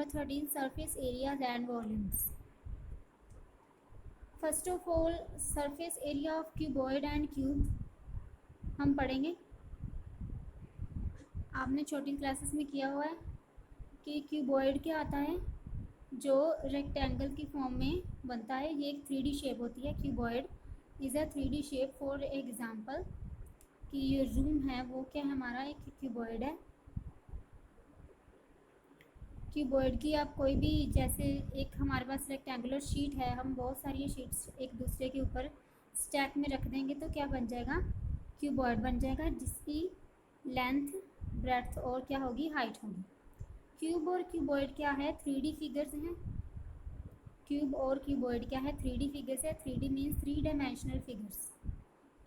Number 13 surface areas and volumes. First of all surface area of cuboid and cube हम पढ़ेंगे। आपने छोटी classes में किया हुआ है कि क्यूबॉइड क्या आता है, जो रेक्टेंगल की फॉर्म में बनता है। ये एक 3D शेप होती है। Cuboid is a 3D shape. For example कि ये रूम है वो क्या है, हमारा एक क्यूबॉइड है। क्यूबॉइड की आप कोई भी, जैसे एक हमारे पास रेक्टेंगुलर शीट है, हम बहुत सारी शीट्स एक दूसरे के ऊपर स्टैक में रख देंगे तो क्या बन जाएगा, क्यूबॉइड बन जाएगा, जिसकी लेंथ, ब्रेड्थ और क्या होगी, हाइट होगी। क्यूब और क्यूबॉइड क्या है, 3D फिगर्स हैं। क्यूब और क्यूबॉइड क्या है, 3D फिगर्स है। 3D means 3 dimensional figures.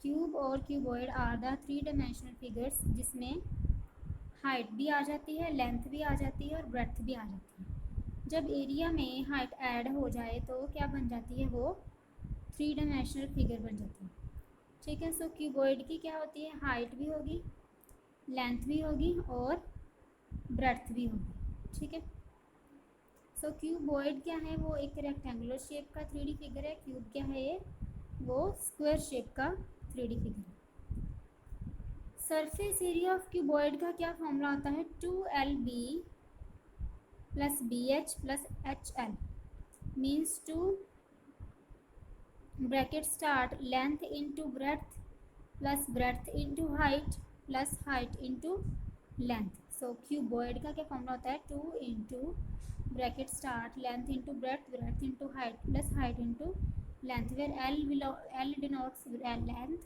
Cube और cuboid are the 3 dimensional figures, जिसमें हाइट भी आ जाती है, लेंथ भी आ जाती है और ब्रेड्थ भी आ जाती है। जब एरिया में हाइट ऐड हो जाए तो क्या बन जाती है, वो 3 डायमेंशनल फिगर बन जाती है। ठीक है। सो क्यूबॉइड की क्या होती है, हाइट भी होगी, लेंथ भी होगी और ब्रेड्थ भी होगी। ठीक है। सो क्यूबॉइड क्या है, वो एक रेक्टेंगुलर शेप का 3D फिगर है। क्यूब क्या है, ये वो स्क्वायर शेप का 3D फिगर है। सरफेस एरिया ऑफ क्यूबॉइड का क्या फॉर्मूला होता है, 2LB plus BH plus HL means 2 bracket start length into breadth plus breadth into height plus height into length. So cuboid का क्या फॉर्मूला होता है, 2 into bracket start length into breadth, breadth into height plus height into length, where L denotes length,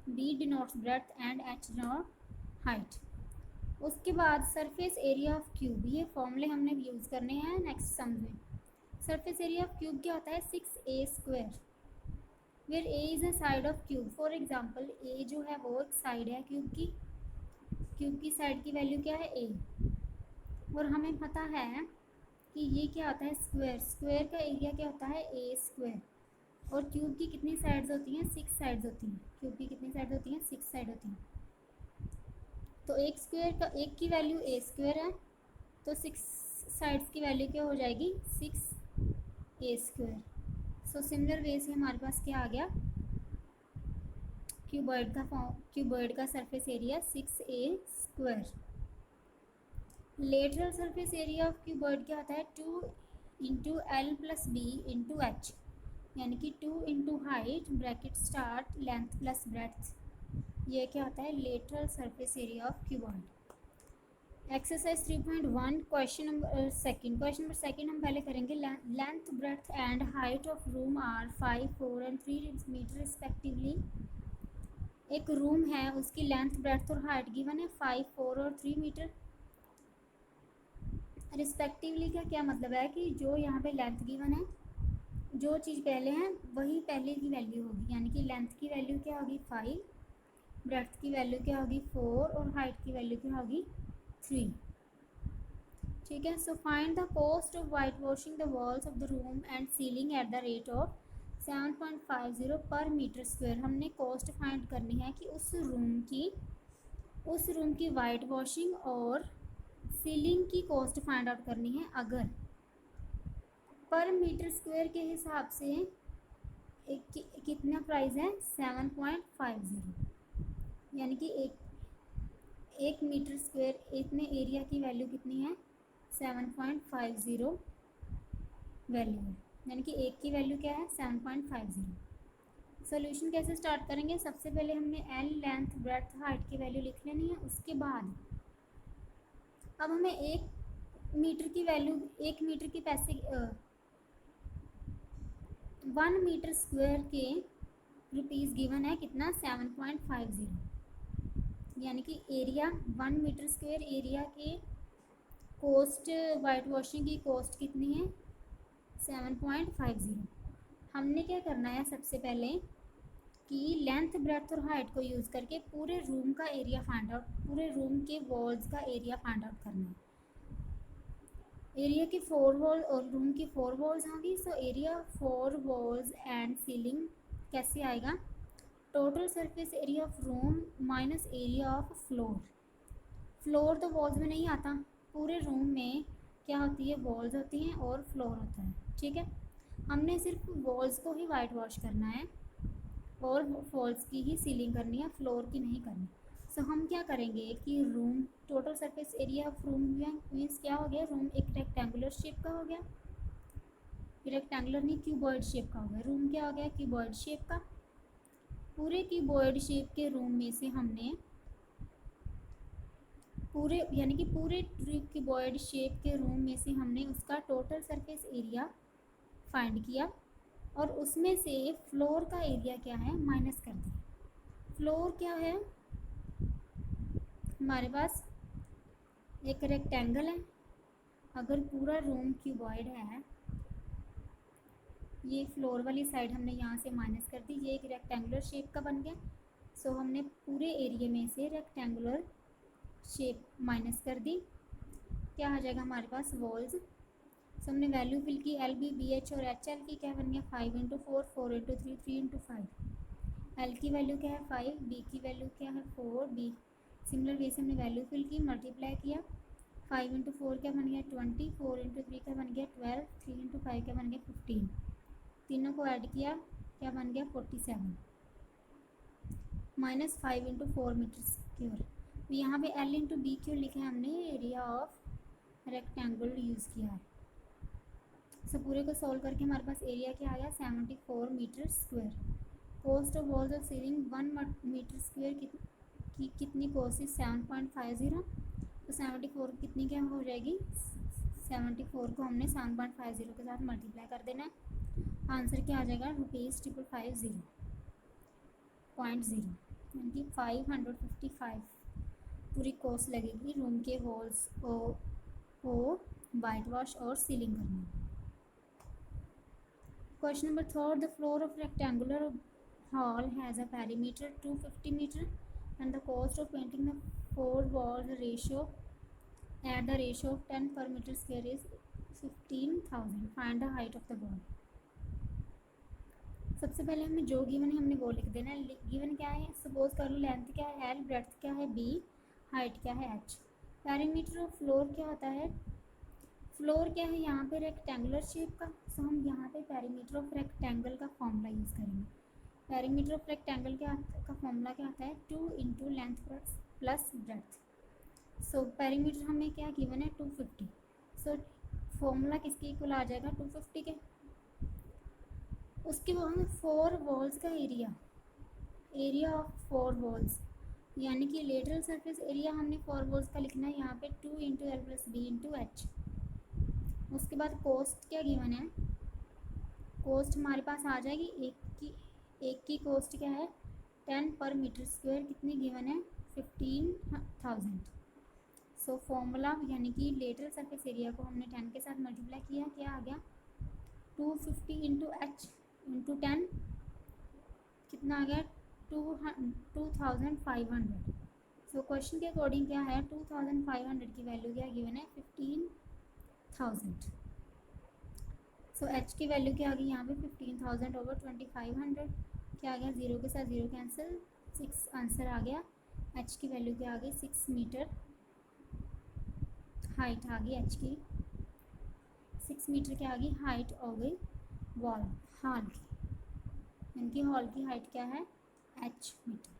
B denotes breadth and H denotes height। उसके बाद surface area of cube, ये फॉर्मूले हमने use करने हैं नेक्स्ट सम में। Surface area of cube क्या होता है, 6A square, where A is a side of cube. For example A जो है वो एक साइड है क्यूब की। क्यूब की साइड की वैल्यू क्या है, A। और हमें पता है कि ये क्या होता है, स्क्वायर। स्क्वायर का एरिया क्या होता है, A स्क्वायर। और क्यूब की कितनी साइड्स होती हैं, 6 साइड्स होती हैं। क्यूब की कितनी साइड होती हैं, 6 साइड होती हैं। तो एक स्क्वायर का, एक की वैल्यू A स्क्वायर है, तो 6 साइड्स की वैल्यू क्या हो जाएगी, 6A square. So similar way से हमारे पास क्या आ गया, क्यूबॉइड का surface area 6A square. Lateral surface area of cuboid क्या होता है, 2 into L plus B into H, यानी कि 2 into height bracket start length plus breadth, ये क्या होता है, lateral surface area of cuboid. Exercise 3.1 question number second हम पहले करेंगे। Length breadth and height of room are 5, 4 and 3 metre respectively. एक रूम है, उसकी लेंथ ब्रेड्थ और हाइट गिवन है 5, 4 और 3 मीटर रिस्पेक्टिवली। का क्या मतलब है कि जो यहाँ पे लेंथ गिवन है, जो चीज़ पहले है वही पहले की वैल्यू होगी, यानी कि लेंथ की वैल्यू क्या होगी, 5, ब्रेड्थ की वैल्यू क्या होगी, 4 और हाइट की वैल्यू क्या होगी, 3। ठीक है। So find the cost of white washing the walls of the room and ceiling at the rate of 7.50 पर मीटर स्क्वायर। हमने कॉस्ट फाइंड करनी है कि उस रूम की वाइट वॉशिंग और सीलिंग की कॉस्ट फाइंड आउट करनी है। अगर पर मीटर स्क्वायर के हिसाब से कितना प्राइस है, 7.50, यानी कि एक मीटर स्क्वायर इतने एरिया की वैल्यू कितनी है, 7.50 वैल्यू है, यानी कि एक की वैल्यू क्या है, 7.50। सोल्यूशन कैसे स्टार्ट करेंगे, सबसे पहले हमने L लेंथ ब्रेड्थ हाइट की वैल्यू लिख लेनी है। उसके बाद अब हमें एक मीटर की वैल्यू, एक मीटर के पैसे 1 मीटर स्क्वायर के रुपीज़ गिवन है, कितना, 7.50, यानी कि एरिया 1 मीटर स्क्वायर एरिया के कॉस्ट, वाइट वॉशिंग की कॉस्ट कितनी है, 7.50। हमने क्या करना है, सबसे पहले कि लेंथ ब्रेड्थ और हाइट को यूज़ करके पूरे रूम का एरिया फाइंड आउट, पूरे रूम के वॉल्स का एरिया फाइंड आउट करना है। एरिया की 4 वॉल और रूम की 4 वॉल्स होंगी। So area 4 walls and ceiling कैसे आएगा, total surface area of room minus area of floor. Floor तो वॉल्स में नहीं आता, पूरे रूम में क्या होती है, वॉल्स होती हैं और फ्लोर होता है। ठीक है, हमने सिर्फ वॉल्स को ही वाइट वॉश करना है और वॉल्स की ही सीलिंग करनी है, फ्लोर की नहीं करनी। सो हम क्या करेंगे कि room total surface area of room means क्या हो गया, रूम एक रेक्टेंगुलर शेप का हो गया, रेक्टेंगुलर नहीं क्यूबॉइड शेप का हो गया। रूम क्या हो गया, क्यूबॉइड शेप का। पूरे क्यूबॉइड शेप के रूम में से हमने पूरे यानी कि पूरे क्यूबॉइड शेप के रूम में से हमने उसका टोटल सरफेस एरिया फाइंड किया और उसमें से फ्लोर का एरिया क्या है माइनस कर दिया। फ्लोर क्या है, हमारे पास एक रेक्टेंगल है, अगर पूरा रूम क्यूबॉइड है, ये फ्लोर वाली साइड हमने यहाँ से माइनस कर दी, ये एक रेक्टेंगुलर शेप का बन गया। सो हमने पूरे एरिया में से रेक्टेंगुलर शेप माइनस कर दी, क्या आ जाएगा हमारे पास वॉल्स। सो हमने वैल्यू फिल की, एल बी बी एच और एच एल की क्या बन गया 5 इंटू 4, 4 इंटू 3, 3 इंटू 5। एल की वैल्यू क्या है 5, बी की वैल्यू क्या है 4, बी सिमिलर वे से हमने वैल्यू फिल की, मल्टीप्लाई किया, 5 इंटू 4 क्या बन गया 20, 4 इंटू 3 क्या बन गया 12, 3 इंटू 5 क्या बन गया 15, तीनों को ऐड किया क्या बन गया 47, माइनस 5 इंटू 4 मीटर स्क्वायर। तो यहाँ पे एल इंटू बी क्यों लिखा है हमने, एरिया ऑफ रेक्टेंगल यूज़ किया है। सो पूरे को सॉल्व करके हमारे पास एरिया क्या आ गया 74 metre square. Cost of walls of ceiling 1 metre square की कितनी कॉस्ट है 7.50। तो 74 कितनी क्या हो जाएगी, 74 को हमने 7.50 के साथ मल्टीप्लाई कर देना है, आंसर क्या आ जाएगा ₹550.0 यानी कि 555 पूरी कॉस्ट लगेगी रूम के वॉल्स को वाइट वॉश और सीलिंग करने। Question number 3, the floor of rectangular hall has a perimeter 250 meter and the cost of painting the 4 walls ratio at the ratio of 10 per meter square is 15,000. Find the height of the wall. सबसे पहले हमें जो given है हमने वो लिख देना है। गिवन क्या है, सपोज कर लो लेंथ क्या है एल, ब्रेड्थ क्या है बी, हाइट क्या है एच। पेरीमीटर ऑफ फ्लोर क्या होता है, फ्लोर क्या है यहाँ पे रेक्टेंगुलर शेप का, सो हम यहाँ पे पेरीमीटर ऑफ रेक्टेंगल का फॉर्मूला यूज़ करेंगे। पेरीमीटर ऑफ रेक्टेंगल का फॉर्मूला क्या आता है 2 into length plus breadth. So perimeter हमें क्या गिवन है 250। सो फॉर्मूला किसके इक्वल आ जाएगा 250 के। उसके बाद 4 वॉल्स का एरिया ऑफ 4 वॉल्स यानी कि लेटरल सरफेस एरिया हमने 4 वॉल्स का लिखना है यहाँ पे 2 into L plus B into H. उसके बाद कॉस्ट क्या गिवन है, कॉस्ट हमारे पास आ जाएगी एक की कॉस्ट क्या है 10 पर मीटर स्क्वायर, कितनी गिवन है 15,000। सो फॉर्मूला यानी कि लेटरल सरफेस एरिया को हमने 10 के साथ मल्टीप्लाई किया, क्या आ गया 250 इंटू एच इंटू 10 कितना आ गया 2500। सो क्वेश्चन के अकॉर्डिंग क्या है 2500 की वैल्यू क्या गिवन है 15,000। सो एच की वैल्यू क्या आ गई यहाँ पे 15,000 ओवर 2500, क्या आ गया जीरो के साथ जीरो कैंसिल, 6 आंसर आ गया। एच की वैल्यू क्या आ गई 6 मीटर हाइट आ गई एच की, 6 मीटर क्या आ गई हाइट हो गई वॉल हॉल की, इनकी हॉल की हाइट क्या है एच मीटर।